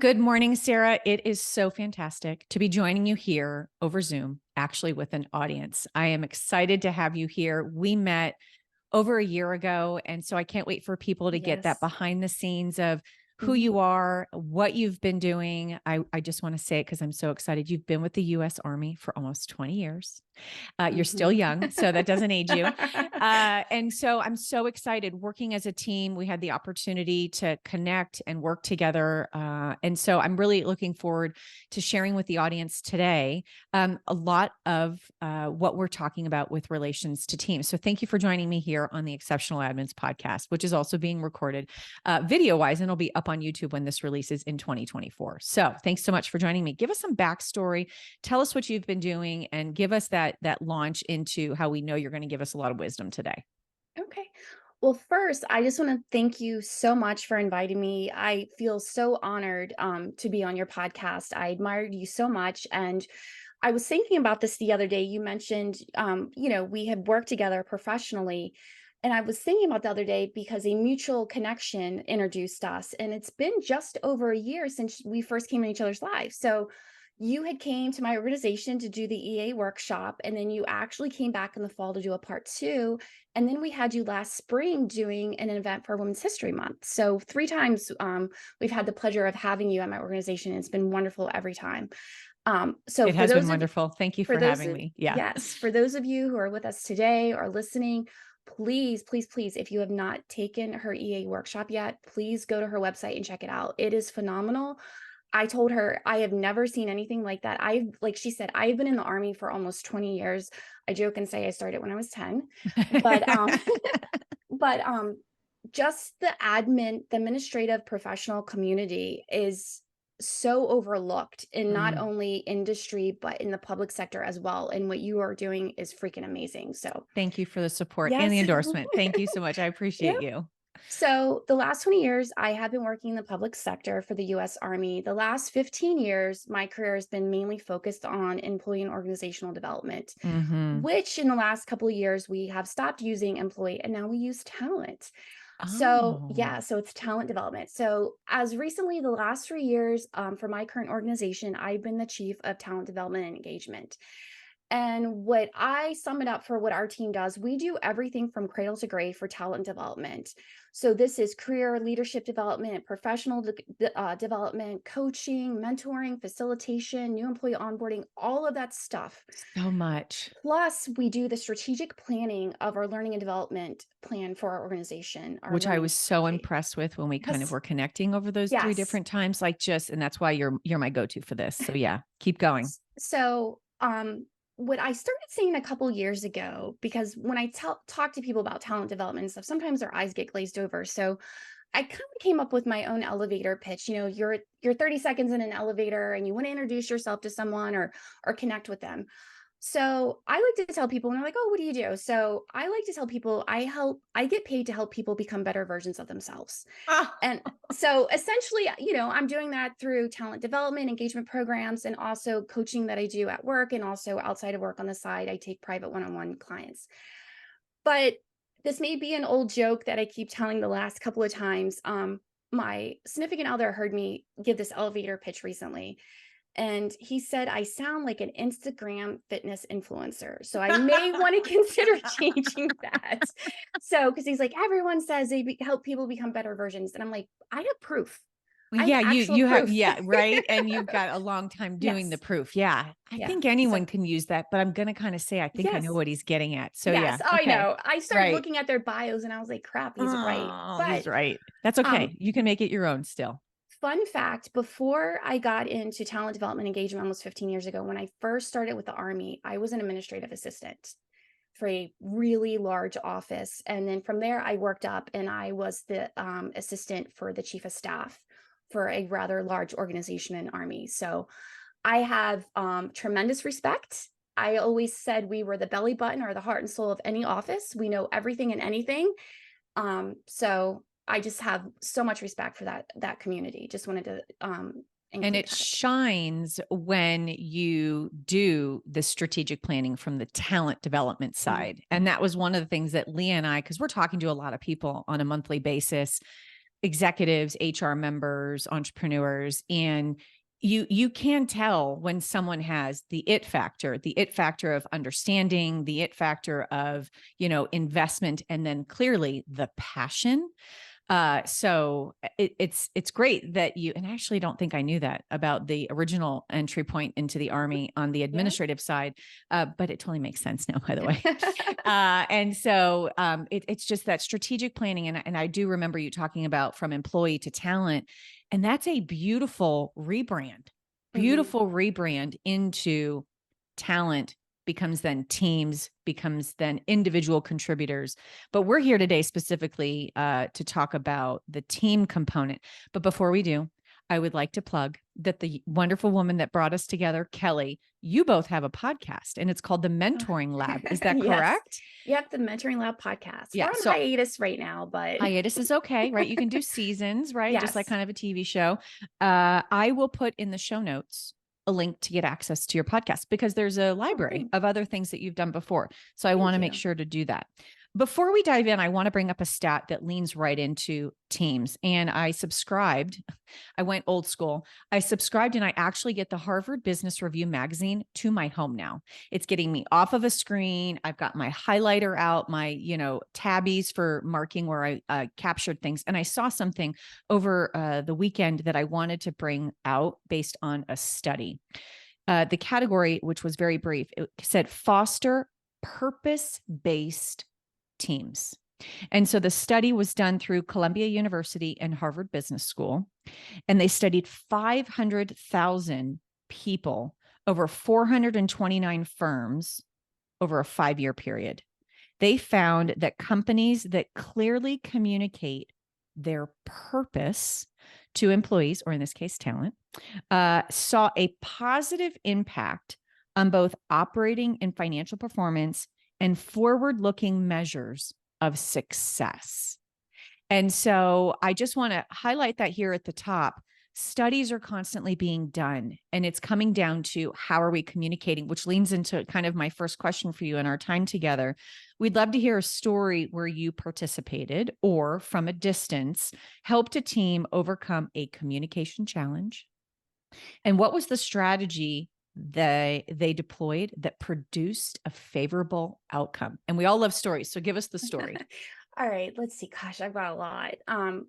Good morning, Sarah. It is so fantastic to be joining you here over Zoom, actually with an audience. I am excited to have you here. We met over a year ago, and so I can't wait for people to get that Yes. behind the scenes of who Mhm. you are, what you've been doing. I just want to say it because I'm so excited. You've been with the US Army for almost 20 years. You're still Mhm. young, so that doesn't age you. And so I'm so excited working as a team. We had the opportunity to connect and work together. And so I'm really looking forward to sharing with the audience today a lot of what we're talking about with relations to teams. So thank you for joining me here on the Exceptional Admins podcast, which is also being recorded video wise, and it'll be up on YouTube when this releases in 2024. So thanks so much for joining me. Give us some backstory. Tell us what you've been doing and give us that launch into how we know you're going to give us a lot of wisdom today. Okay. Well, first, I just want to thank you so much for inviting me. I feel so honored to be on your podcast. I admired you so much. And I was thinking about this the other day. You mentioned, we had worked together professionally. And I was thinking about the other day because a mutual connection introduced us. And it's been just over a year since we first came in each other's lives. So you had came to my organization to do the EA workshop, and then you actually came back in the fall to do a part two. And then we had you last spring doing an event for Women's History Month. So three times we've had the pleasure of having you at my organization. And it's been wonderful every time. So It has been wonderful. Thank you for having me. Yeah. for those of you who are with us today or listening, please, please, please, if you have not taken her EA workshop yet, please go to her website and check it out. It is phenomenal. I told her I have never seen anything like that. Like she said, I've been in the Army for almost 20 years. I joke and say I started when I was 10, but but just the administrative professional community is so overlooked in not Mm, only industry but in the public sector as well. And what you are doing is freaking amazing. So thank you for the support and the yes. endorsement. Thank you so much. I appreciate you. So, the last 20 years, I have been working in the public sector for the US Army. The last 15 years, my career has been mainly focused on employee and organizational development, Hmm. which in the last couple of years, we have stopped using employee and now we use talent. So, Oh, yeah, so it's talent development. So, as recently, the last 3 years for my current organization, I've been the chief of talent development and engagement. And what I sum it up for what our team does, we do everything from cradle to grave for talent development. So this is career leadership development, professional development, coaching, mentoring, facilitation, new employee onboarding, all of that stuff. so much, Plus, we do the strategic planning of our learning and development plan for our organization, our which I learning was so strategy. impressed with when we kind of Yes. were connecting over those three Yes. different times. And that's why you're my go-to for this. So yeah, keep going. So, what I started saying a couple years ago, because when I talk to people about talent development and stuff, sometimes their eyes get glazed over. So I kind of came up with my own elevator pitch. You know, you're 30 seconds in an elevator and you want to introduce yourself to someone or connect with them. So I like to tell people, and they're like, "Oh, what do you do?" So I like to tell people I get paid to help people become better versions of themselves. Ah, And so essentially, I'm doing that through talent development, engagement programs, and also coaching that I do at work and also outside of work on the side. I take private one-on-one clients. But this may be an old joke that I keep telling the last couple of times. My significant other heard me give this elevator pitch recently. And he said, I sound like an Instagram fitness influencer. So I may want to consider changing that. So, because he's like, everyone says help people become better versions. And I'm like, I have proof. I have yeah, actual you have proof. yeah, right? And you've got a long time doing the Yes. proof. Yeah. I Yeah. think So, anyone can use that, but I'm gonna kind of say I think I know yes. what he's getting at. So Yes. yeah, Oh, I okay. know. I started Right. looking at their bios and I was like, crap, he's right. Oh, But he's right. That's um, okay. You can make it your own still. fun fact, before I got into talent development engagement almost 15 years ago, when I first started with the Army, I was an administrative assistant for a really large office. And then from there, I worked up and I was the assistant for the chief of staff for a rather large organization in Army. So I have tremendous respect. I always said we were the belly button or the heart and soul of any office. We know everything and anything. So I just have so much respect for that community. Just wanted to And include it that. shines when you do the strategic planning from the talent development Mhm. side. And that was one of the things that Leah and I, because we're talking to a lot of people on a monthly basis, executives, HR members, entrepreneurs, and you can tell when someone has the it factor of understanding, the it factor of, investment, and then clearly the passion. So it's great that and I actually don't think I knew that about the original entry point into the Army on the Yeah. administrative side. But it totally makes sense now, by the way. And so it's just that strategic planning. And I do remember you talking about from employee to talent. And that's a Mhm. beautiful rebrand into talent becomes then teams, becomes then individual contributors. But we're here today specifically to talk about the team component. But before we do, I would like to plug that the wonderful woman that brought us together, Kelly, you both have a podcast and it's called The Uh, Mentoring Lab. Is that Yes. correct? Yep, the Mentoring Lab podcast. We're Yeah. on So hiatus right now, but hiatus is okay, right? You can do seasons, right? Just like yes. kind of a TV show. I will put in the show notes a link to get access to your podcast because there's a Oh, library thanks. of other things that you've done before. So I want Thank to make you. sure to do that. Before we dive in, I want to bring up a stat that leans right into teams. And I went old school. I subscribed and I actually get the Harvard Business Review magazine to my home now. It's getting me off of a screen. I've got my highlighter out, my, tabbies for marking where I captured things. And I saw something over the weekend that I wanted to bring out based on a study. The category, which was very brief, it said foster purpose-based teams. And so the study was done through Columbia University and Harvard Business School, and they studied 500,000 people over 429 firms over a 5-year period. They found that companies that clearly communicate their purpose to employees, or in this case, talent, saw a positive impact on both operating and financial performance and forward-looking measures of success. And so I just want to highlight that here at the top. Studies are constantly being done, and it's coming down to how are we communicating, which leans into kind of my first question for you in our time together. We'd love to hear a story where you participated or from a distance helped a team overcome a communication challenge. And what was the strategy they deployed that produced a favorable outcome? And we all love stories, so give us the story. All right, let's see. Gosh, I've got a lot.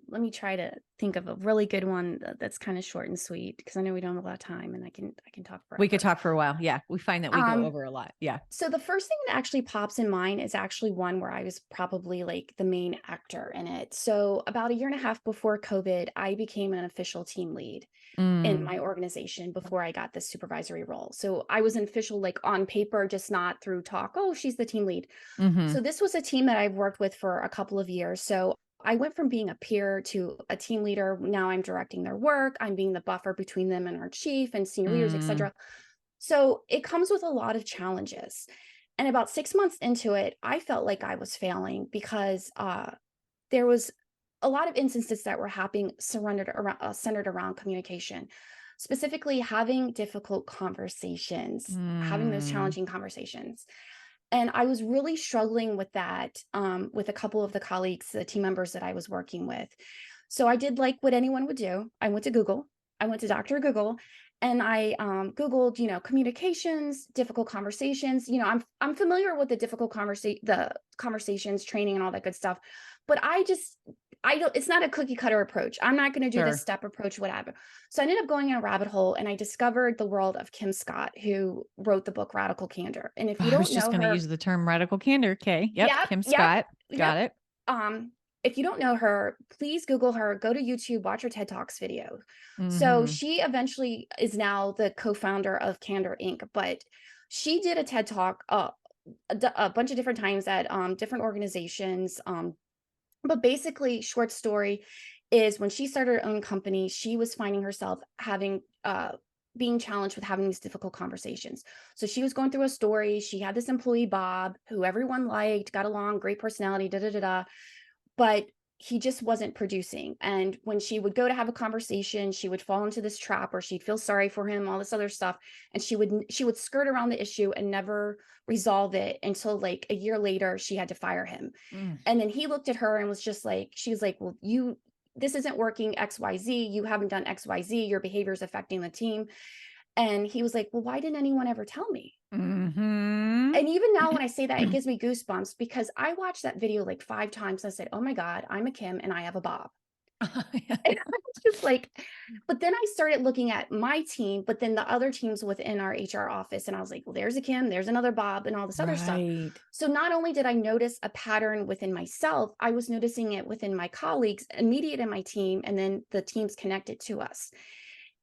Let me try to think of a really good one that's kind of short and sweet because I know we don't have a lot of time and I can talk We could forever. talk for a while. Yeah, we find that we go Um, over a lot. Yeah. so the first thing that actually pops in mind is actually one where I was probably like the main actor in it. So about a year and a half before COVID, I became an official team lead in Mm, my organization before I got this supervisory role. So I was an official, like on paper, just not through talk. Oh, she's the team lead. mhm, So this was a team that I've worked with for a couple of years. So I went from being a peer to a team leader. Now I'm directing their work. I'm being the buffer between them and our chief and senior leaders, mm, etc. So it comes with a lot of challenges. And about 6 months into it, I felt like I was failing because there was a lot of instances that were happening centered around communication, specifically having difficult conversations, having those mm, challenging conversations. And I was really struggling with that with a couple of the colleagues, the team members that I was working with. So I did like what anyone would do. I went to Google. I went to Dr. Google and I Googled, communications, difficult conversations. I'm familiar with the conversations training and all that good stuff, but I don't, it's not a cookie cutter approach. I'm not going to do this sure. step approach, whatever. So I ended up going in a rabbit hole and I discovered the world of Kim Scott, who wrote the book Radical Candor. And if you I was don't just know going to her, use the term radical candor. Okay. Yep. yep, Kim yep, Scott. Got yep. it. Um, if you don't know her, please Google her, go to YouTube, watch her TED Talks video. So Hmm. she eventually is now the co-founder of Candor Inc. But she did a TED Talk a bunch of different times at different organizations. But basically, short story is when she started her own company, she was finding herself having being challenged with having these difficult conversations. So she was going through a story. She had this employee Bob, who everyone liked, got along, great personality, da da da da, but he just wasn't producing. And when she would go to have a conversation, she would fall into this trap where she'd feel sorry for him, all this other stuff, and she would skirt around the issue and never resolve it until like a year later she had to fire him. Mm, And then he looked at her and was just like, she was like, well, this isn't working XYZ. You haven't done XYZ. Your behavior is affecting the team. And he was like, well, why didn't anyone ever tell me? Mm-hmm. And even now when I say that, it gives me goosebumps because I watched that video like 5 times. I said, oh my God, I'm a Kim and I have a Bob. And I was just like, but then I started looking at my team, but then the other teams within our HR office. And I was like, well, there's a Kim, there's another Bob, and all this other stuff. Right. So not only did I notice a pattern within myself, I was noticing it within my colleagues, immediate in my team, and then the teams connected to us.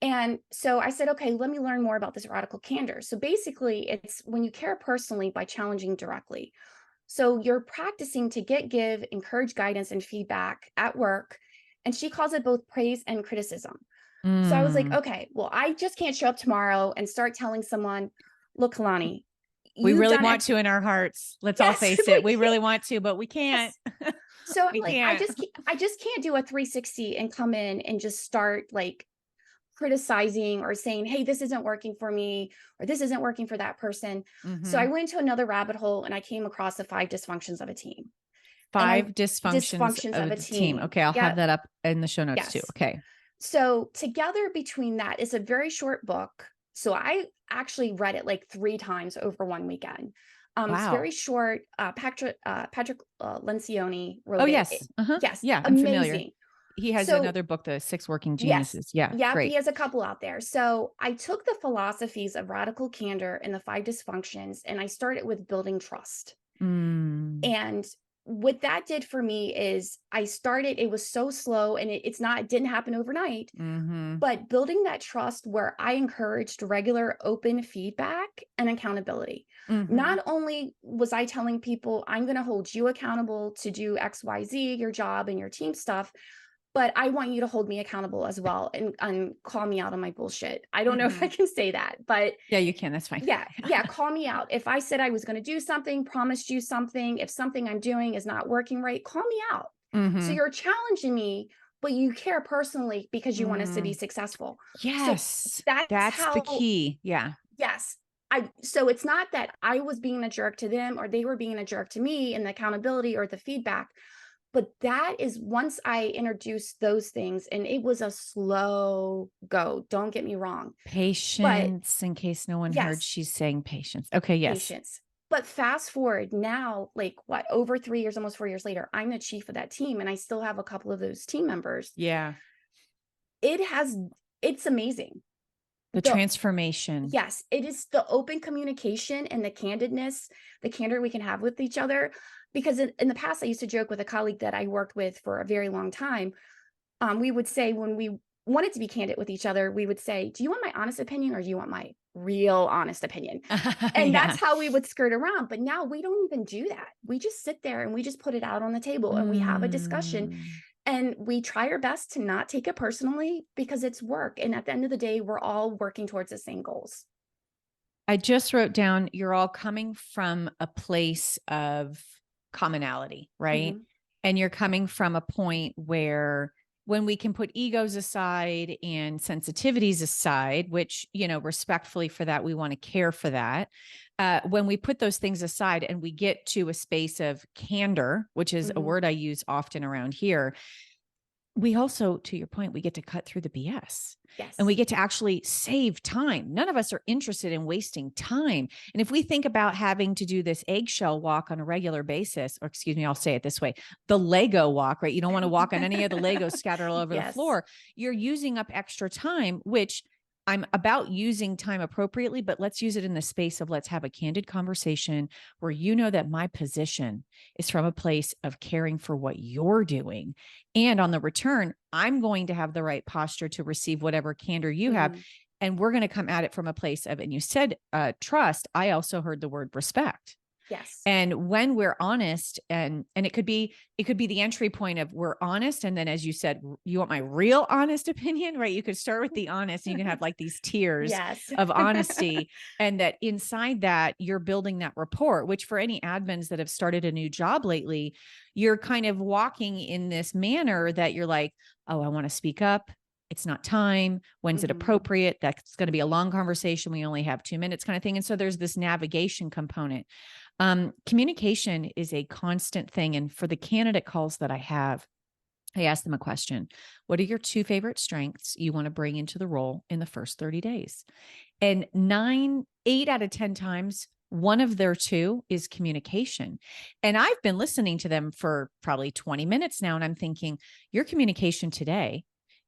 And so I said, okay, let me learn more about this radical candor. So basically, it's when you care personally by challenging directly. So you're practicing to get, give, encourage guidance and feedback at work. And she calls it both praise and criticism. So I was like, Mm. okay, well, I just can't show up tomorrow and start telling someone, look, Kalani, We you've really done want X. to in our hearts. Let's all Yes, face it. we We can't. really want to, but we can't. Yes. So I'm We like, can't. I just can't do a 360 and come in and just start like criticizing or saying, hey, this isn't working for me, or this isn't working for that person. So I Mm-hmm. went to another rabbit hole and I came across the 5 dysfunctions of a team. And I 5 dysfunctions dysfunctions of of a the team. team. Okay. I'll have Yep. that up in the show notes too. Yes. Okay. So together between that, it's a very short book. So I actually read it like 3 times over one weekend. It's Wow. very short. Patrick Lencioni Oh, wrote it. yes. Uh-huh. Yes, Yeah, I'm familiar. amazing. He has So another book, The Six Working yes, Geniuses. Yeah, yep, he great. has a couple out there. So I took the philosophies of radical candor and the 5 dysfunctions, and I started with building trust. Mm. And what that did for me is I started, it was so slow and it didn't happen overnight, Mm-hmm. but building that trust where I encouraged regular open feedback and accountability. Mm-hmm. Not only was I telling people, I'm going to hold you accountable to do XYZ, your job and your team stuff, but I want you to hold me accountable as well and call me out on my bullshit. I don't know if I Mm-hmm. can say that, but Yeah, you can. That's fine. yeah, yeah, call me out. If I said I was going to do something, promised you something, if something I'm doing is not working right, call me out. So Mm-hmm. you're challenging me, but you care personally because you want us to be Mm. successful. So Yes. that's That's the how, key. Yeah. yes. So it's not that I was being a jerk to them or they were being a jerk to me in the accountability or the feedback, but that is once I introduced those things, and it was a slow go, don't get me wrong. But Patience, in case no one heard, yes, she's saying patience. Okay, yes. patience. But fast forward now, like what, over 3 years, almost 4 years later, I'm the chief of that team and I still have a couple of those team members. Yeah. It has, it's amazing. The The transformation. Yes, it is the open communication and the candidness, the candor we can have with each other. Because in the past, I used to joke with a colleague that I worked with for a very long time. We would say when we wanted to be candid with each other, we would say, do you want my honest opinion or do you want my real honest opinion? And that's Yeah. how we would skirt around. But now we don't even do that. We just sit there and we just put it out on the table and we have a discussion. Mm. And we try our best to not take it personally because it's work. And at the end of the day, we're all working towards the same goals. I just wrote down you're all coming from a place of commonality, right? Mhm. And you're coming from a point where when we can put egos aside and sensitivities aside, which, respectfully for that, we want to care for that. When we put those things aside and we get to a space of candor, which is a Mhm. word I use often around here, we also, to your point, we get to cut through the BS and we Yes. get to actually save time. None of us are interested in wasting time. And if we think about having to do this eggshell walk on a regular basis, or excuse me, I'll say it this way, the Lego walk, right? You don't want to walk on any of the Legos scattered all over the Yes. floor. You're using up extra time, which I'm about using time appropriately, but let's use it in the space of let's have a candid conversation where you know that my position is from a place of caring for what you're doing. And on the return, I'm going to have the right posture to receive whatever candor you have. Mhm. And we're going to come at it from a place of, and you said trust. I also heard the word respect. Yes. And when we're honest, and it could be the entry point of we're honest. And then, as you said, you want my real honest opinion, right? You could start with the honest and you can have like these tiers Yes. of honesty. And that inside that you're building that rapport, which for any admins that have started a new job lately, you're kind of walking in this manner that you're like, oh, I want to speak up. It's not time. When's it Mhm. appropriate? That's going to be a long conversation. We only have 2 minutes kind of thing. And so there's this navigation component. Communication is a constant thing. And for the candidate calls that I have, I ask them a question. What are your two favorite strengths you want to bring into the role in the first 30 days? And 8 out of 10 times, one of their two is communication. And I've been listening to them for probably 20 minutes now. And I'm thinking, your communication today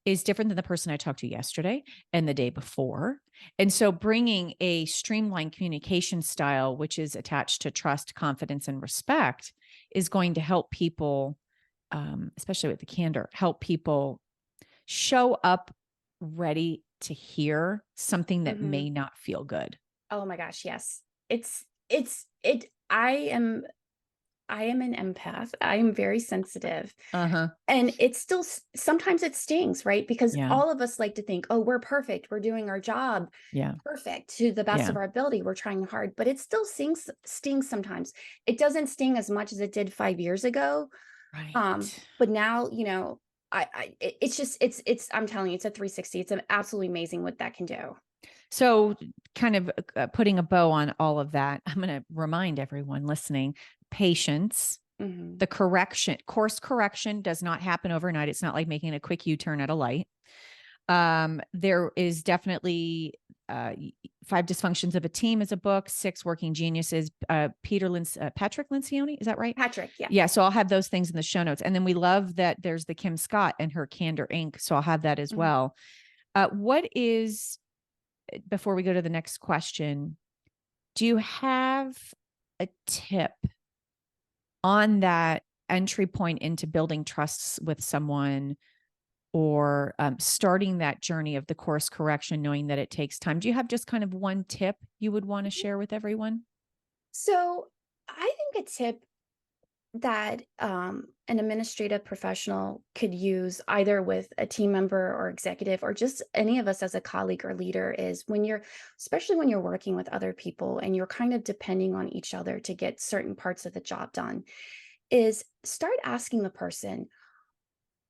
is different than the person I talked to yesterday and the day before. And so bringing a streamlined communication style, which is attached to trust, confidence, and respect, is going to help people, especially with the candor, help people show up ready to hear something that Mhm. may not feel good. Oh my gosh, yes. It I am an empath. I am very sensitive. Uh-huh. And it still sometimes it stings, right? Because Yeah. all of us like to think, "Oh, we're perfect. We're doing our job Yeah. perfect to the best Yeah. of our ability. We're trying hard." But it still stings sometimes. It doesn't sting as much as it did 5 years ago. Right. But now, it's just it's I'm telling you, it's a 360. It's absolutely amazing what that can do. So, kind of putting a bow on all of that, I'm going to remind everyone listening, patience, Mhm. the course correction does not happen overnight. It's not like making a quick U-turn at a light. There is definitely uh, Five Dysfunctions of a Team is a book, Six Working Geniuses, Patrick Lencioni. Is that right? Patrick, yeah. Yeah. So I'll have those things in the show notes. And then we love that there's the Kim Scott and her Candor Inc. So I'll have that as Mhm. well. What is, before we go to the next question, do you have a tip on that entry point into building trusts with someone, or starting that journey of the course correction, knowing that it takes time? Do you have just kind of one tip you would want to share with everyone? So, I think a tip that an administrative professional could use either with a team member or executive or just any of us as a colleague or leader is when you're, especially when you're working with other people and you're kind of depending on each other to get certain parts of the job done, is start asking the person,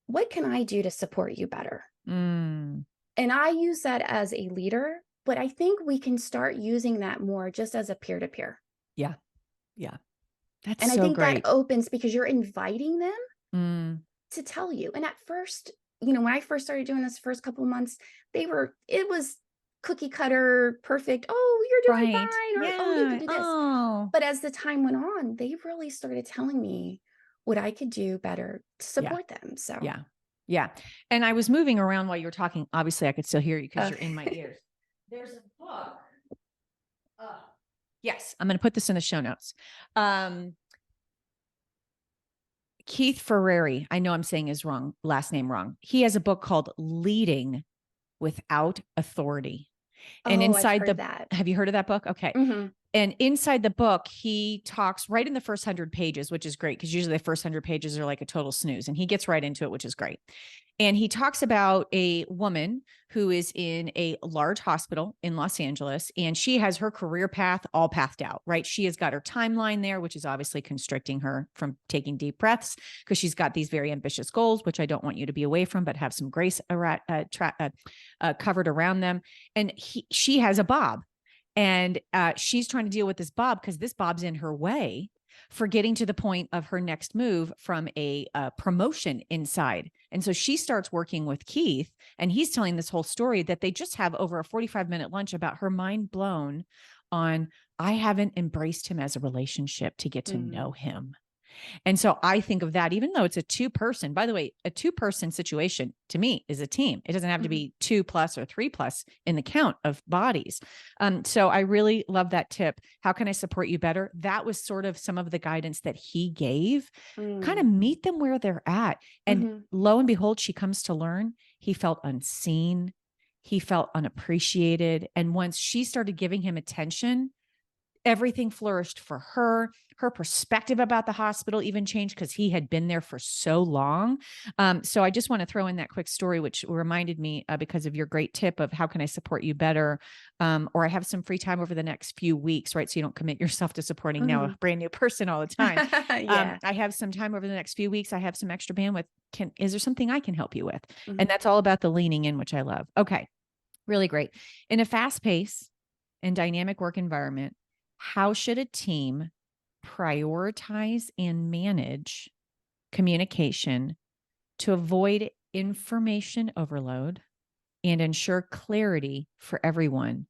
what can I do to support you better? Mm, And I use that as a leader, but I think we can start using that more just as a peer to peer. yeah. Yeah. That's And I so think that great. opens because you're inviting them Mm, to tell you. And at first, when I first started doing this first couple months, it was cookie cutter, perfect. Oh, you're doing right. fine. Or, oh, you could Yeah. do this. Oh, But as the time went on, they really started telling me what I could do better to yeah. support them. So, Yeah. Yeah. And I was moving around while you were talking. Obviously, I could still hear you because uh, you're in my ears. There's a book. Yes, I'm going to put this in the show notes. Um, Keith Ferrari, I know I'm saying his last name wrong. He has a book called Leading Without Authority. And oh, I've heard that. have you heard of that book? Okay. Hmm. And inside the book, he talks right in the first 100 pages, which is great because usually the first 100 pages are like a total snooze. And he gets right into it, which is great. And he talks about a woman who is in a large hospital in Los Angeles, and she has her career path all pathed out, right? She has got her timeline there, which is obviously constricting her from taking deep breaths because she's got these very ambitious goals, which I don't want you to be away from, but have some grace covered around them. And she has a Bob, and she's trying to deal with this Bob because this Bob's in her way for getting to the point of her next move from a promotion inside. And so she starts working with Keith, and he's telling this whole story that they just have over a 45-minute lunch about her mind blown on, I haven't embraced him as a relationship to get to know Mm, him. And so I think of that, even though it's a two-person, by the way, a two-person situation to me is a team. It doesn't have to mhm, be 2+ or 3+ in the count of bodies. So I really love that tip. How can I support you better? That was sort of some of the guidance that he gave. Kind of mm, meet them where they're at. And mhm, lo and behold, she comes to learn he felt unseen. He felt unappreciated. And once she started giving him attention, everything flourished for her. Her perspective about the hospital even changed because he had been there for so long. So I just want to throw in that quick story, which reminded me because of your great tip of how can I support you better? Or I have some free time over the next few weeks, right? So you don't commit yourself to supporting now mhm. a brand new person all the time. Yeah. I have some time over the next few weeks. I have some extra bandwidth. Is there something I can help you with? And Mhm, that's all about the leaning in, which I love. Okay. Really great. In a fast pace and dynamic work environment, how should a team prioritize and manage communication to avoid information overload and ensure clarity for everyone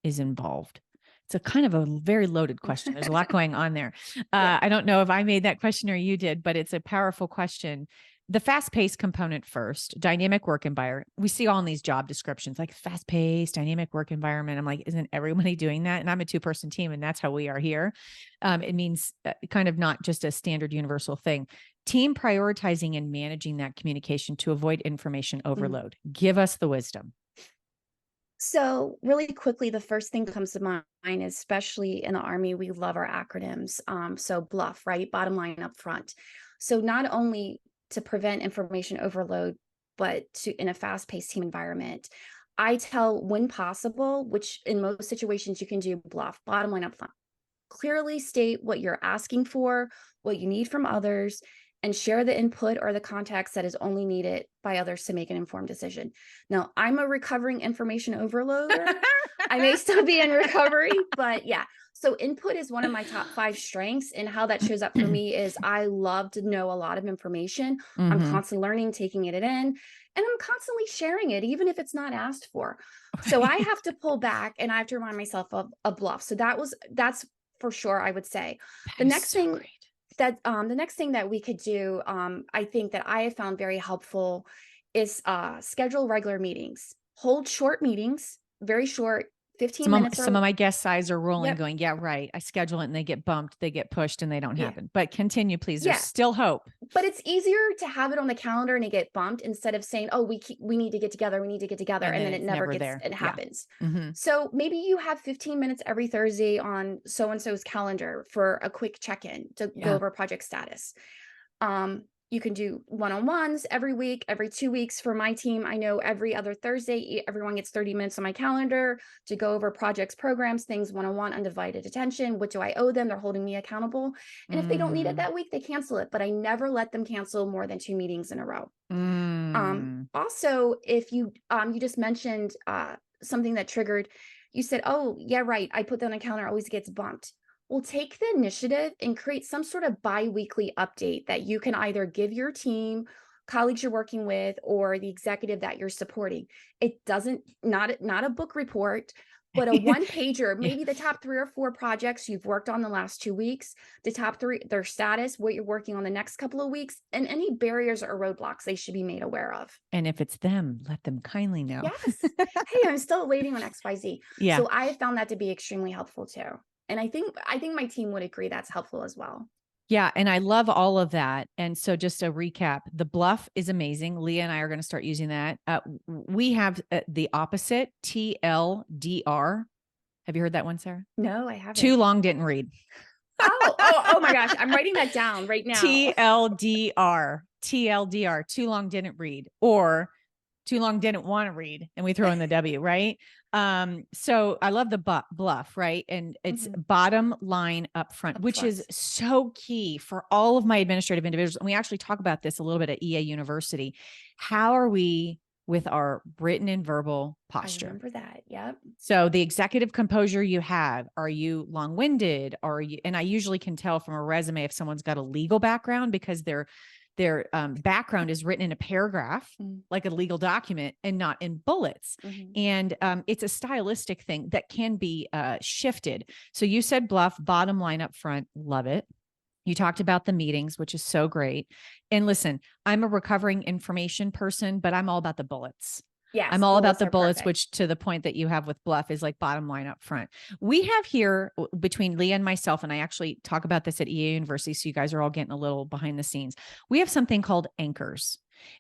is involved? It's a kind of a very loaded question. There's a lot going on there. Yeah. I don't know if I made that question or you did, but it's a powerful question. The fast-paced component first, dynamic work environment. We see all in these job descriptions, like fast-paced, dynamic work environment. I'm like, isn't everybody doing that? And I'm a two-person team, and that's how we are here. It means kind of not just a standard universal thing. Team prioritizing and managing that communication to avoid information Mm. overload. Give us the wisdom. So, really quickly, the first thing comes to mind, especially in the Army, we love our acronyms. So, BLUF, right? Bottom line up front. So, not only to prevent information overload, but to in a fast paced team environment, I tell when possible, which in most situations you can do BLUF, bottom line up front. Clearly state what you're asking for, what you need from others, and share the input or the context that is only needed by others to make an informed decision. Now, I'm a recovering information overloader. I may still be in recovery, but yeah. So input is one of my top 5 strengths, and how that shows up for me is I love to know a lot of information. I'm Mm-hmm. constantly learning, taking it in, and I'm constantly sharing it even if it's not asked for. So I Right. have to pull back and I have to remind myself of a bluff. So that's for sure, I would say. The That is next so thing great. the next thing that we could do, I think that I have found very helpful is schedule regular meetings. Hold short meetings, very short, 15 minutes Some of or my guest size are rolling, yep. going, yeah, right. I schedule it and they get bumped, they get pushed, and they don't Yeah. happen. But continue, please. There's Yeah. still hope. But it's easier to have it on the calendar and it get bumped instead of saying, "Oh, we need to get together. We need to get together," And and then then it's never there. it Yeah. happens. Hmm. So maybe you have 15 minutes every Thursday on so and so's calendar for a quick check-in to go Yeah. over project status. You can do one-on-ones every week, every 2 weeks. For my team, I know every other Thursday, everyone gets 30 minutes on my calendar to go over projects, programs, things one-on-one, undivided attention. What do I owe them? They're holding me accountable. And if they don't need it Mm. that week, they cancel it, but I never let them cancel more than 2 meetings in a row. Mm. Also, if you just mentioned something that triggered, you said, "Oh, yeah, right. I put that on a calendar, always gets bumped." Well, take the initiative and create some sort of bi-weekly update that you can either give your team, colleagues you're working with, or the executive that you're supporting. It doesn't not a book report, but a one pager, Yeah. maybe the top 3 or 4 projects you've worked on the last 2 weeks, the top 3, their status, what you're working on the next couple of weeks, and any barriers or roadblocks they should be made aware of. And if it's them, let them kindly know. Yes. "Hey, I'm still waiting on XYZ." Yeah. So I have found that to be extremely helpful too. And I think my team would agree that's helpful as well. Yeah, and I love all of that. And so just a recap, the bluff is amazing. Leah and I are going to start using that. We have the opposite, TLDR. Have you heard that one, Sarah? No, I Too haven't. long didn't read. Oh my gosh, I'm writing that down right now. TLDR, TLDR, too long didn't read, or too long didn't want to read, and we throw in the W, right? So I love the bluff, right? And it's Mhm. bottom line up front, which is Upfront. so key for all of my administrative individuals. And we actually talk about this a little bit at EA University. How are we with our written and verbal I posture? remember that. Yep. So the executive composure you have, are you long-winded? Are you, and I usually can tell from a resume if someone's got a legal background because their background is written in a paragraph, Mm, like a legal document, and not in bullets. mhm. And it's a stylistic thing that can be shifted. So you said bluff, bottom line up front, love it. You talked about the meetings, which is so great. And listen, I'm a recovering information person, but I'm all about the bullets. I'm Yes, all about bullets the are bullets, perfect. which to the point that you have with bluff is like bottom line up front. We have here between Leah and myself, and I actually talk about this at EA University, so you guys are all getting a little behind the scenes. We have something called anchors.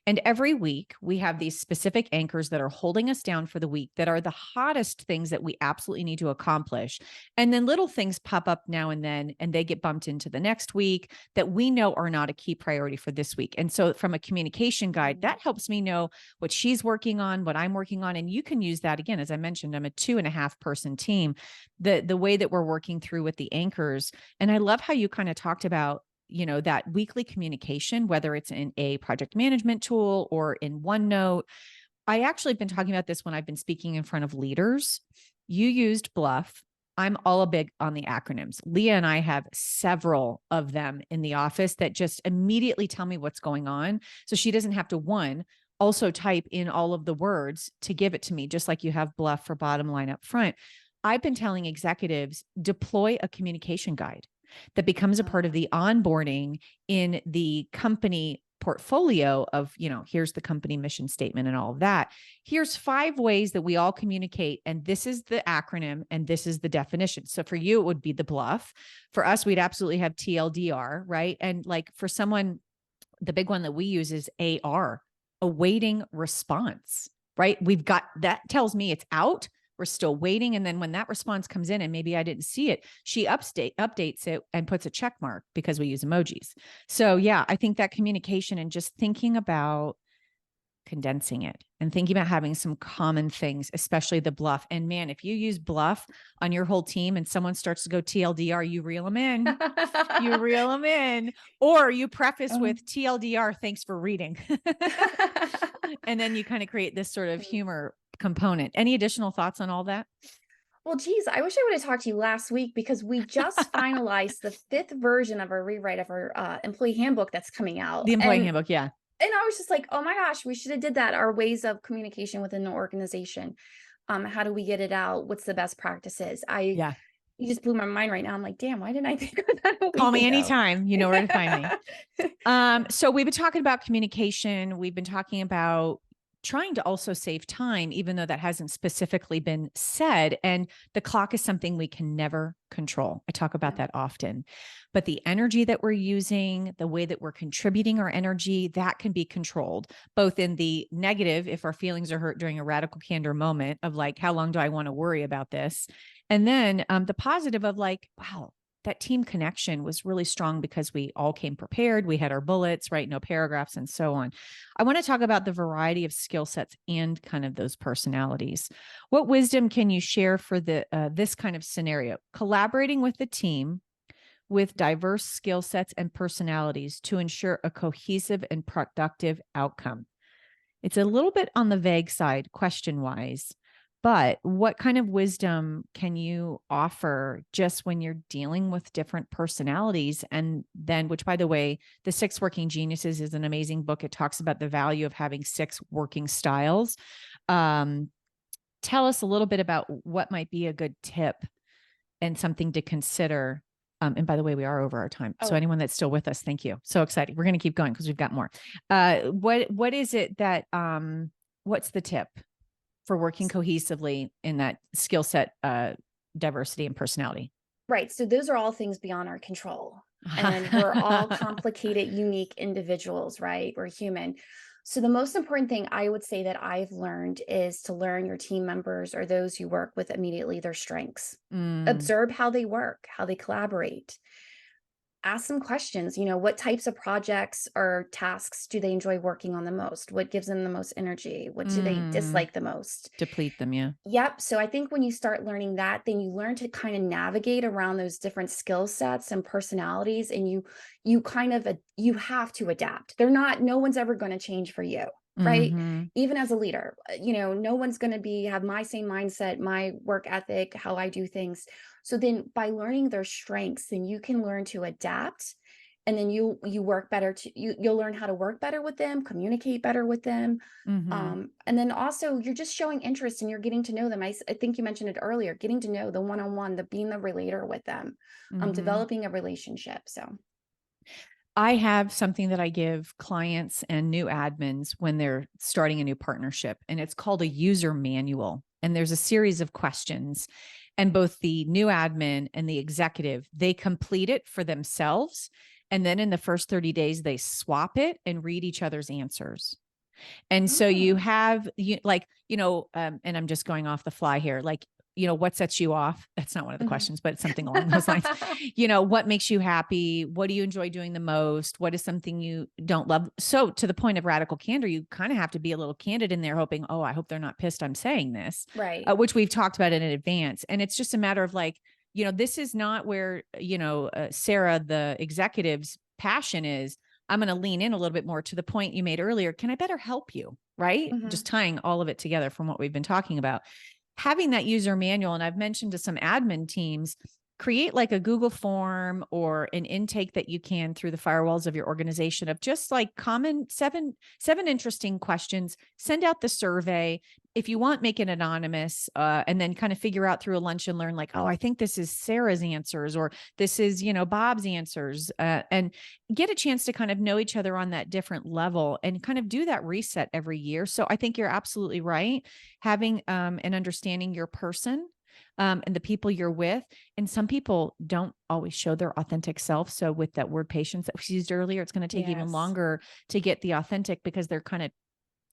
And every week we have these specific anchors that are holding us down for the week that are the hottest things that we absolutely need to accomplish. And then little things pop up now and then, and they get bumped into the next week that we know are not a key priority for this week. And so from a communication guide, Mhm. that helps me know what she's working on, what I'm working on. And you can use that again. As I mentioned, I'm a 2.5 person team. The way that we're working through with the anchors. And I love how you kind of talked about, that weekly communication, whether it's in a project management tool or in OneNote. I actually have been talking about this when I've been speaking in front of leaders. You used bluff. I'm all a big on the acronyms. Leah and I have several of them in the office that just immediately tell me what's going on. So she doesn't have to, one, also type in all of the words to give it to me, just like you have bluff for bottom line up front. I've been telling executives, deploy a communication guide that becomes a part of the onboarding in the company portfolio of, here's the company mission statement and all of that. Here's 5 ways that we all communicate. And this is the acronym and this is the definition. So for you, it would be the bluff. For us, we'd absolutely have TLDR, right? And like for someone, the big one that we use is AR, awaiting response, right? We've got, that tells me it's out. We're still waiting. And then when that response comes in and maybe I didn't see it, she updates it and puts a check mark because we use emojis. So yeah, I think that communication and just thinking about condensing it and thinking about having some common things, especially the bluff. And man, if you use bluff on your whole team and someone starts to go TLDR, you reel them in, you reel them in, or you preface with TLDR, thanks for reading. And then you kind of create this sort of humor component. Any additional thoughts on all that? Well, geez, I wish I would have talked to you last week because we just finalized the 5th version of our rewrite of our employee handbook that's coming out. The employee handbook, yeah. And I was just like, oh my gosh, we should have did that. Our ways of communication within the organization. How do we get it out? What's the best practices? Yeah. You just blew my mind right now. I'm like, damn, why didn't I think of that a week Call me ago? anytime. You know where to find me. So we've been talking about communication. We've been talking about trying to also save time, even though that hasn't specifically been said. And the clock is something we can never control. I talk about that often, but the energy that we're using, the way that we're contributing our energy, that can be controlled, both in the negative, if our feelings are hurt during a radical candor moment of like, how long do I want to worry about this? And then the positive of like, wow, that team connection was really strong because we all came prepared. We had our bullets, right? No paragraphs and so on. I want to talk about the variety of skill sets and kind of those personalities. What wisdom can you share for this kind of scenario? Collaborating with the team with diverse skill sets and personalities to ensure a cohesive and productive outcome. It's a little bit on the vague side, question-wise. But what kind of wisdom can you offer just when you're dealing with different personalities? And then, which by the way, The 6 Working Geniuses is an amazing book. It talks about the value of having 6 working styles. Tell us a little bit about what might be a good tip and something to consider. And by the way, we are over our time. So anyone that's still with us, thank you. So excited. We're going to keep going because we've got more. What is it that, what's the tip for working cohesively in that skill set, diversity and personality? Right. So those are all things beyond our control. And we're all complicated, unique individuals, right? We're human. So the most important thing I would say that I've learned is to learn your team members or those you work with immediately their strengths. Observe how they work, how they collaborate. Ask some questions, what types of projects or tasks do they enjoy working on the most? What gives them the most energy? What do they dislike the most? Deplete them, yeah. Yep. So I think when you start learning that, then you learn to kind of navigate around those different skill sets and personalities, and you kind of you have to adapt. No one's ever going to change for you, right? Even as a leader, no one's going to have my same mindset, my work ethic, how I do things. So then by learning their strengths, then you can learn to adapt, and then you work better you'll learn how to work better with them, communicate better with them. And then also you're just showing interest and you're getting to know them. I think you mentioned it earlier, getting to know the one-on-one, being the relator with them, developing a relationship. So I have something that I give clients and new admins when they're starting a new partnership, and it's called a user manual. And there's a series of questions, and both the new admin and the executive, they complete it for themselves. And then in the first 30 days, they swap it and read each other's answers. And so you have, and I'm just going off the fly here, what sets you off? That's not one of the questions, but it's something along those lines. What makes you happy? What do you enjoy doing the most? What is something you don't love? So to the point of radical candor, you kind of have to be a little candid in there, hoping, oh, I hope they're not pissed I'm saying this, right. Which we've talked about in advance. And it's just a matter of this is not where, Sarah, the executive's passion is. I'm going to lean in a little bit more to the point you made earlier. Can I better help you? Right? Just tying all of it together from what we've been talking about. having that user manual, and I've mentioned to some admin teams, create like a Google form or an intake that you can through the firewalls of your organization of just like common seven interesting questions. Send out the survey. If you want, make it anonymous, and then kind of figure out through a lunch and learn like, oh, I think this is Sarah's answers, or this is, Bob's answers, and get a chance to kind of know each other on that different level and kind of do that reset every year. So I think you're absolutely right. Having and understanding your person, and the people you're with. And some people don't always show their authentic self. So with that word patience that we used earlier, it's going to take even Yes. longer to get the authentic because they're kind of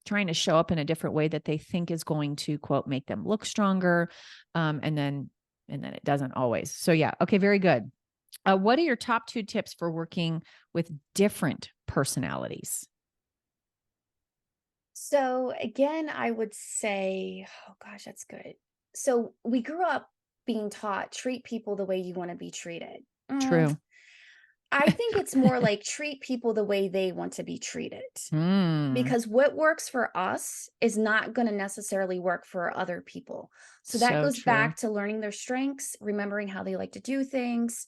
trying to show up in a different way that they think is going to quote make them look stronger, and then it doesn't always. So yeah, okay, very good. What are your top 2 tips for working with different personalities? So again, I would say, oh gosh, that's good. So we grew up being taught treat people the way you want to be treated. True. I think it's more like treat people the way they want to be treated. Hmm. Because what works for us is not going to necessarily work for other people. So that So goes true. back to learning their strengths, remembering how they like to do things,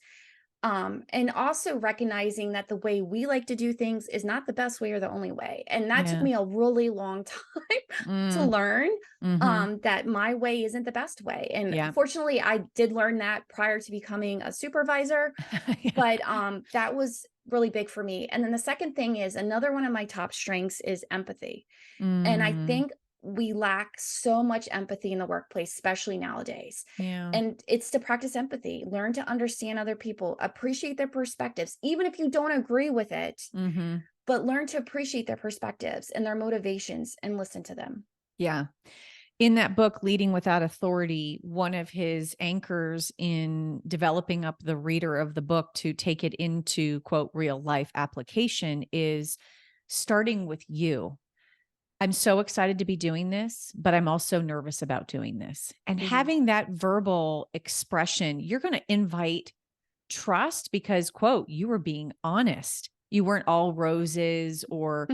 and also recognizing that the way we like to do things is not the best way or the only way. And that took Yeah. me a really long time to Mm. learn, Mm-hmm. that my way isn't the best way. And Yeah. fortunately, I did learn that prior to becoming a supervisor, Yeah. but that was really big for me. And then the second thing is another one of my top strengths is empathy. And I Mm. think we lack so much empathy in the workplace, especially nowadays. Yeah. And it's to practice empathy, learn to understand other people, appreciate their perspectives, even if you don't agree with it, Mm-hmm. but learn to appreciate their perspectives and their motivations and listen to them. Yeah. In that book, Leading Without Authority, one of his anchors in developing up the reader of the book to take it into quote real life application is starting with you. I'm so excited to be doing this, but I'm also nervous about doing this. And Mhm. having that verbal expression, you're going to invite trust because, quote, you were being honest. You weren't all roses or,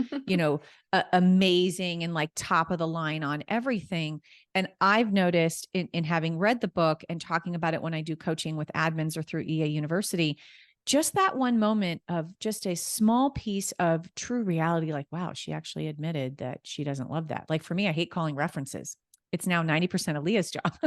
amazing and like top of the line on everything. And I've noticed in having read the book and talking about it when I do coaching with admins or through EA University, just that one moment of just a small piece of true reality, like, wow, she actually admitted that she doesn't love that. Like for me, I hate calling references. It's now 90% of Leah's job.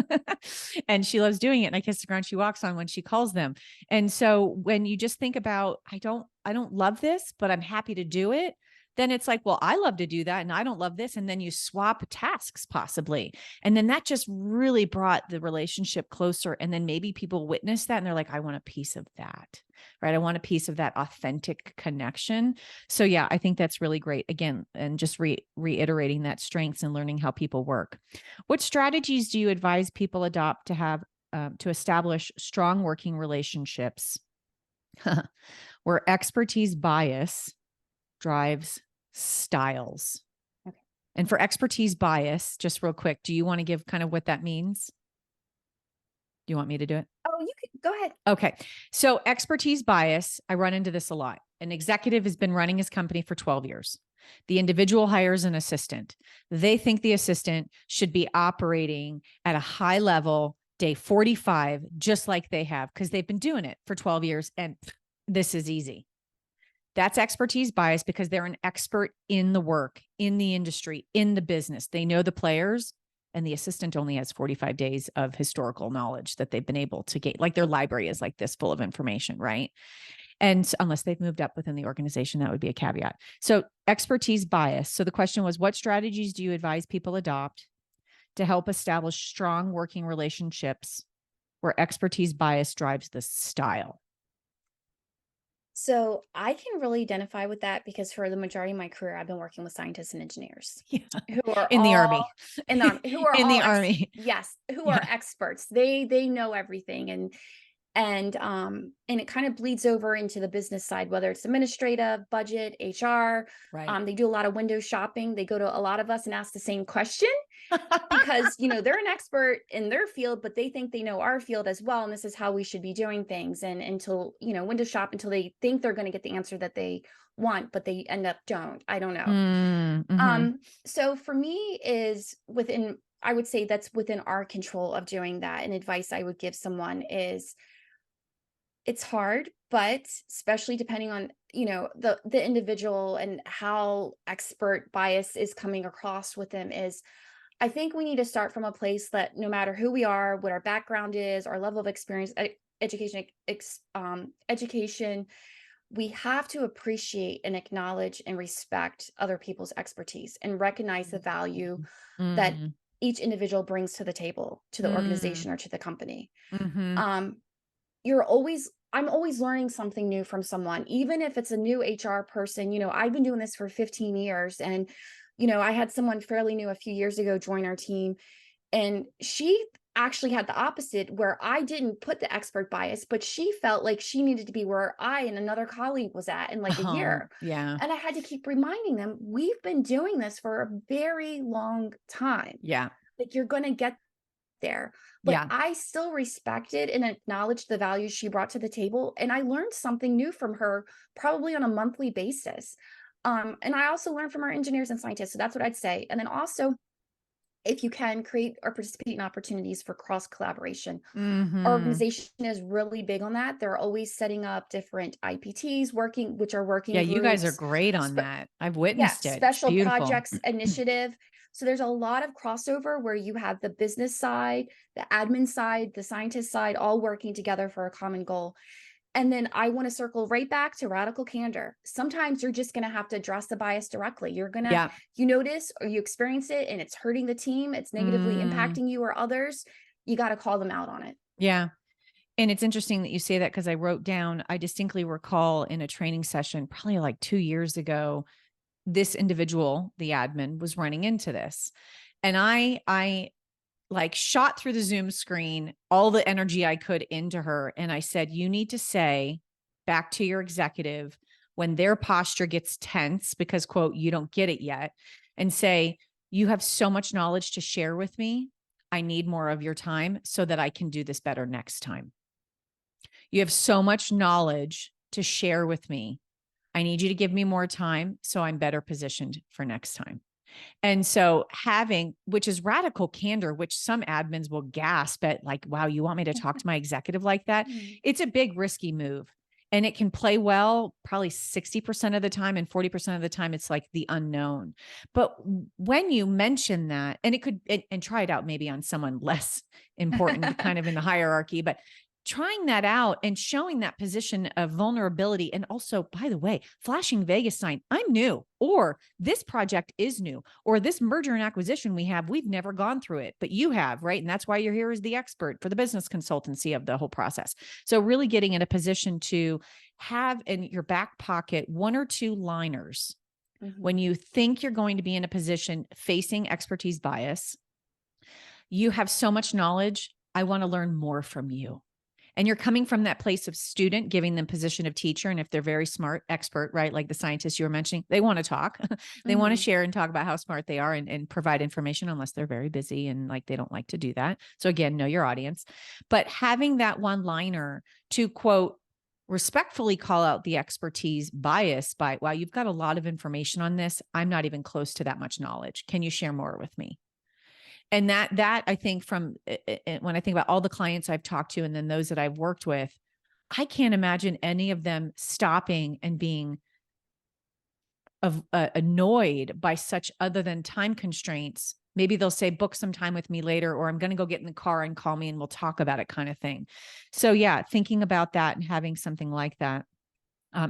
And she loves doing it. And I kiss the ground she walks on when she calls them. And so when you just think about, I don't love this, but I'm happy to do it, then it's like, well, I love to do that and I don't love this. And then you swap tasks possibly. And then that just really brought the relationship closer. And then maybe people witness that and they're like, I want a piece of that, right? I want a piece of that authentic connection. So yeah, I think that's really great. Again, and just reiterating that strengths and learning how people work. What strategies do you advise people adopt to have to establish strong working relationships where expertise bias drives styles? Okay. And for expertise bias, just real quick, do you want to give kind of what that means? Do you want me to do it? Oh, you could go ahead. Okay. So expertise bias, I run into this a lot. An executive has been running his company for 12 years. The individual hires an assistant. They think the assistant should be operating at a high level day 45, just like they have, because they've been doing it for 12 years. And this is easy. That's expertise bias because they're an expert in the work, in the industry, in the business. They know the players, and the assistant only has 45 days of historical knowledge that they've been able to get. Like their library is like this full of information, right? And unless they've moved up within the organization, that would be a caveat. So expertise bias. So the question was, what strategies do you advise people adopt to help establish strong working relationships where expertise bias drives the style? So I can really identify with that because for the majority of my career, I've been working with scientists and engineers Yeah. who are In the all army. in the army, who are In the all army. yes, who are Yeah. experts. They know everything, and it kind of bleeds over into the business side, whether it's administrative, budget, HR. Right. They do a lot of window shopping. They go to a lot of us and ask the same question because they're an expert in their field, but they think they know our field as well, and this is how we should be doing things. And until window shop until they think they're going to get the answer that they want, but they end up don't. I don't know. Mm-hmm. So for me is within I would say that's within our control of doing that. And advice I would give someone is it's hard, but especially depending on, the individual and how expert bias is coming across with them is I think we need to start from a place that no matter who we are, what our background is, our level of experience, education, we have to appreciate and acknowledge and respect other people's expertise and recognize the value that Mm, each individual brings to the table, to the mm, organization or to the company. mhm. Um, I'm always learning something new from someone, even if it's a new HR person. I've been doing this for 15 years and I had someone fairly new a few years ago join our team and she actually had the opposite where I didn't put the expert bias, but she felt like she needed to be where I and another colleague was at in like a Oh, year. yeah. And I had to keep reminding them, we've been doing this for a very long time. Yeah. Like you're going to get there. But Yeah. I still respected and acknowledged the value she brought to the table. And I learned something new from her probably on a monthly basis. And I also learned from our engineers and scientists. So that's what I'd say. And then also, if you can create or participate in opportunities for cross collaboration. Our Mhm. organization is really big on that. They're always setting up different IPTs which are Yeah, working you guys are groups, great on that. I've yeah, witnessed it. It's special beautiful. projects initiative. So there's a lot of crossover where you have the business side, the admin side, the scientist side, all working together for a common goal. And then I want to circle right back to radical candor. Sometimes you're just going to have to address the bias directly. Yeah. You notice or you experience it and it's hurting the team, it's negatively Mm, impacting you or others. You got to call them out on it. yeah. And it's interesting that you say that because I wrote down, I distinctly recall in a training session, probably like 2 years ago, this individual, the admin, was running into this. And I like shot through the Zoom screen all the energy I could into her. And I said, you need to say back to your executive when their posture gets tense because, quote, you don't get it yet, and say, you have so much knowledge to share with me. I need more of your time so that I can do this better next time. You have so much knowledge to share with me. I need you to give me more time so I'm better positioned for next time. And so having, which is radical candor, which some admins will gasp at, like, wow, you want me to talk to my executive like that? Mhm. It's a big, risky move. And it can play well probably 60% of the time, and 40% of the time, it's like the unknown. But when you mention that, and it could, and try it out maybe on someone less important, kind of in the hierarchy, but trying that out and showing that position of vulnerability. And also, by the way, flashing Vegas sign, I'm new, or this project is new, or this merger and acquisition we've never gone through it, but you have, right? And that's why you're here as the expert for the business consultancy of the whole process. So really getting in a position to have in your back pocket one or two liners when Mhm. you think you're going to be in a position facing expertise bias. You have so much knowledge. I want to learn more from you. And you're coming from that place of student, giving them position of teacher. And if they're very smart, expert, right? Like the scientists you were mentioning, they want to talk. They want to Mhm. share and talk about how smart they are, and provide information, unless they're very busy and like they don't like to do that. So again, know your audience. But having that one liner to, quote, respectfully call out the expertise bias by, wow, you've got a lot of information on this. I'm not even close to that much knowledge. Can you share more with me? And that I think from when I think about all the clients I've talked to and then those that I've worked with, I can't imagine any of them stopping and being annoyed by such other than time constraints. Maybe they'll say, book some time with me later, or I'm going to go get in the car and call me and we'll talk about it, kind of thing. So yeah, thinking about that and having something like that.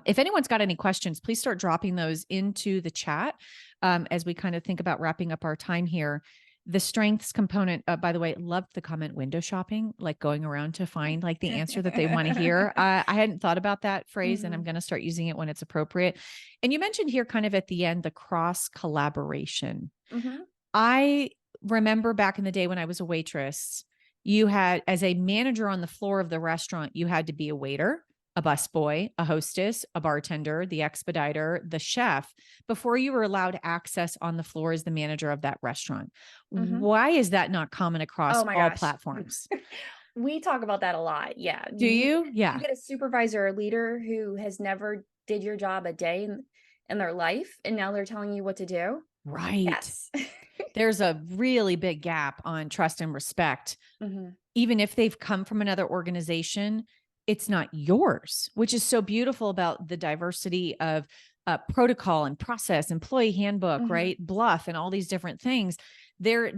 If anyone's got any questions, please start dropping those into the chat as we kind of think about wrapping up our time here. The strengths component, by the way, loved the comment window shopping, like going around to find like the answer that they want to hear. I hadn't thought about that phrase, and I'm Mhm. going to start using it when it's appropriate. And you mentioned here kind of at the end, the cross collaboration. Mhm. I remember back in the day when I was a waitress, you had, as a manager on the floor of the restaurant, you had to be a waiter, a busboy, a hostess, a bartender, the expediter, the chef before you were allowed access on the floor as the manager of that restaurant. Mhm. Why is that not common Oh across my all gosh. platforms? We talk about that a lot. Yeah. Do you? You Yeah. get a supervisor or leader who has never did your job a day in their life and now they're telling you what to do. Right. Yes. there's a really big gap on trust and respect. Mhm. Even if they've come from another organization, it's not yours, which is so beautiful about the diversity of protocol and process, employee handbook, Mhm. right? Bluff and all these different things. There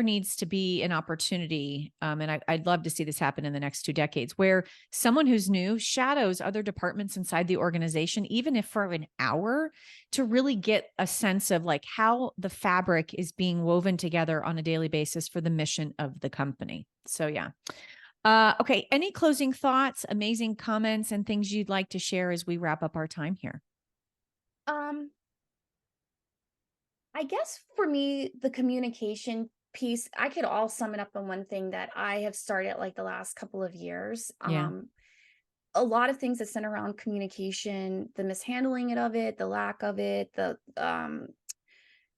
needs to be an opportunity, and I'd love to see this happen in the next 2 decades, where someone who's new shadows other departments inside the organization, even if for an hour, to really get a sense of like how the fabric is being woven together on a daily basis for the mission of the company. So yeah. Okay. Any closing thoughts, amazing comments, and things you'd like to share as we wrap up our time here? Um, I guess for me, the communication piece, I could all sum it up in one thing that I have started like the last couple of years. Yeah. A lot of things that center around communication, the mishandling it of it, the lack of it, the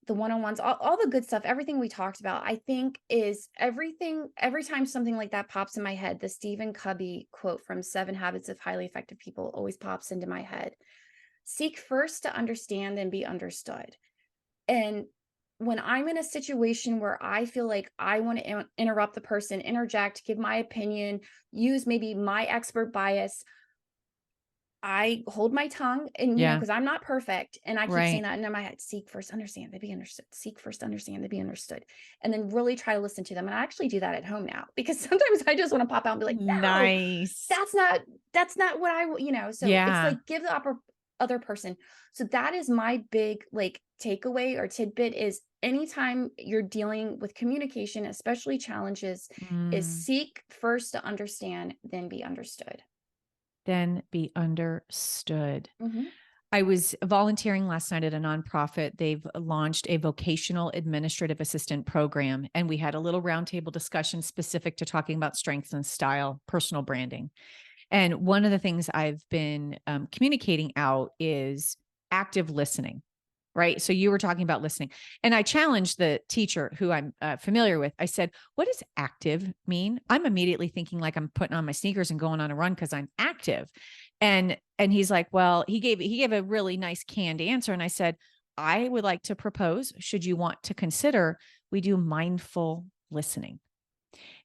one-on-ones, all the good stuff, everything we talked about, I think is everything. Every time something like that pops in my head, the Stephen Covey quote from Seven Habits of Highly Effective People always pops into my head. Seek first to understand and be understood. And when I'm in a situation where I feel like I want to interrupt the person, interject, give my opinion, use maybe my expert bias, I hold my tongue and, Yeah. because I'm not perfect. And I keep saying Right. that in my head, seek first, understand, then be understood. Seek first, understand, then be understood. And then really try to listen to them. And I actually do that at home now because sometimes I just want to pop out and be like, no, Nice. that's not, that's not what so it's Yeah. like give the other person. So that is my big like takeaway or tidbit is anytime you're dealing with communication, especially challenges, is Mm. seek first to understand, then be understood. Then be understood. Mhm. I was volunteering last night at a nonprofit. They've launched a vocational administrative assistant program, and we had a little roundtable discussion specific to talking about strengths and style, personal branding. And one of the things I've been communicating out is active listening. Right. So you were talking about listening. And I challenged the teacher who I'm familiar with. I said, what does active mean? I'm immediately thinking like I'm putting on my sneakers and going on a run because I'm active. And he's like, well, he gave a really nice canned answer. And I said, I would like to propose, should you want to consider, we do mindful listening.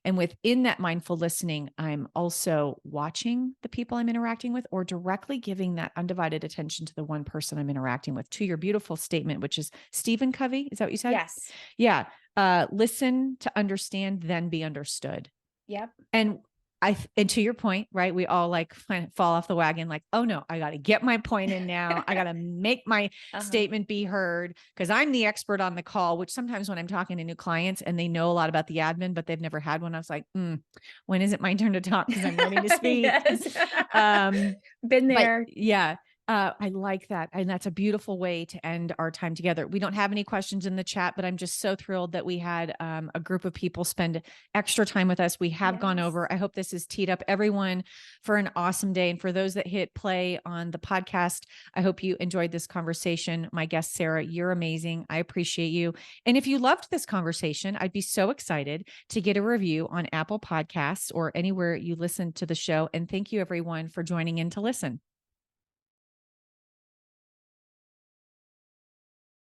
And within that mindful listening, I'm also watching the people I'm interacting with or directly giving that undivided attention to the one person I'm interacting with. To your beautiful statement, which is Stephen Covey. Is that what you said? Yes. Yeah. Listen to understand, then be understood. Yep. And and to your point, right? We all like fall off the wagon, like, oh no, I got to get my point in now. I got to make my Uh-huh. statement be heard because I'm the expert on the call, which sometimes when I'm talking to new clients and they know a lot about the admin, but they've never had one, I was like, when is it my turn to talk? Because I'm ready to speak. Yes. um, Been but there. yeah, I like that. And that's a beautiful way to end our time together. We don't have any questions in the chat, but I'm just so thrilled that we had a group of people spend extra time with us. We have gone Yes. over. I hope this has teed up everyone for an awesome day. And for those that hit play on the podcast, I hope you enjoyed this conversation. My guest, Sarah, you're amazing. I appreciate you. And if you loved this conversation, I'd be so excited to get a review on Apple Podcasts or anywhere you listen to the show. And thank you, everyone, for joining in to listen.